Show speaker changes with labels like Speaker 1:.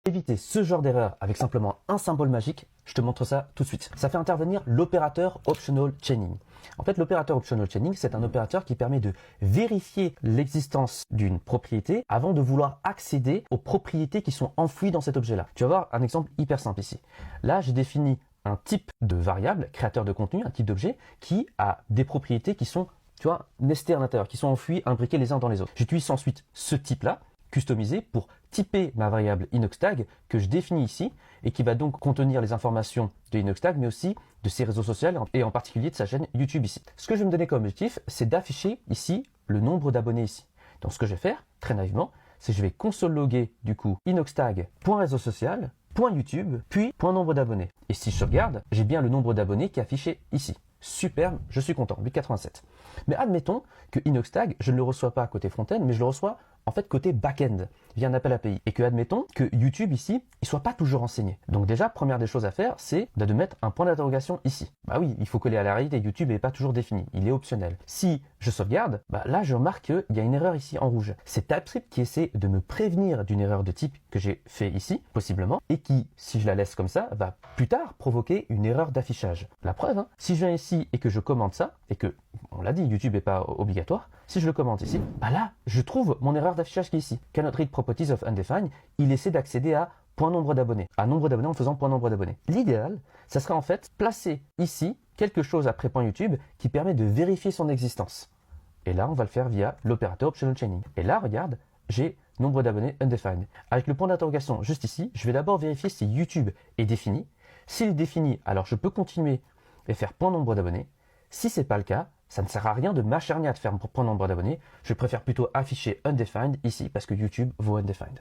Speaker 1: Éviter ce genre d'erreur avec simplement un symbole magique, je te montre ça tout de suite. Ça fait intervenir l'opérateur Optional Chaining. En fait, l'opérateur Optional Chaining, c'est un opérateur qui permet de vérifier l'existence d'une propriété avant de vouloir accéder aux propriétés qui sont enfouies dans cet objet-là. Tu vas voir un exemple hyper simple ici. Là, j'ai défini un type de variable, créateur de contenu, un type d'objet, qui a des propriétés qui sont, tu vois, nestées à l'intérieur, qui sont enfouies, imbriquées les uns dans les autres. J'utilise ensuite ce type-là, customisé, pour typer ma variable inoxtag que je définis ici et qui va donc contenir les informations de inoxtag mais aussi de ses réseaux sociaux et en particulier de sa chaîne YouTube ici. Ce que je vais me donner comme objectif, c'est d'afficher ici le nombre d'abonnés ici. Donc ce que je vais faire, très naïvement, c'est que je vais console logger du coup inoxtag.réseau social, .youtube, puis .nombre d'abonnés. Et si je sauvegarde, j'ai bien le nombre d'abonnés qui est affiché ici. Superbe, je suis content, 887. Mais admettons que inoxtag, je ne le reçois pas côté front-end, mais je le reçois en fait côté back-end, via un appel API. Et que admettons que YouTube ici, il soit pas toujours renseigné. Donc déjà, première des choses à faire, c'est de mettre un point d'interrogation ici. Bah oui, il faut coller à la réalité, YouTube n'est pas toujours défini, il est optionnel. Si je sauvegarde, bah là je remarque qu'il y a une erreur ici en rouge. C'est TypeScript qui essaie de me prévenir d'une erreur de type que j'ai fait ici, possiblement, et qui, si je la laisse comme ça, va plus tard provoquer une erreur d'affichage. La preuve, hein, si je viens ici et que je commente ça, et que, on l'a dit, YouTube n'est pas obligatoire, si je le commente ici, bah là, je trouve mon erreur d'affichage qui est ici. Cannot read properties of undefined, il essaie d'accéder à point nombre d'abonnés, à nombre d'abonnés en faisant point nombre d'abonnés. L'idéal, ça serait en fait placer ici quelque chose après point YouTube qui permet de vérifier son existence. Et là, on va le faire via l'opérateur Optional Chaining. Et là, regarde, j'ai nombre d'abonnés undefined. Avec le point d'interrogation juste ici, je vais d'abord vérifier si YouTube est défini. S'il est défini, alors je peux continuer et faire point nombre d'abonnés. Si c'est pas le cas, ça ne sert à rien de m'acharner à faire point nombre d'abonnés. Je préfère plutôt afficher undefined ici parce que YouTube vaut undefined.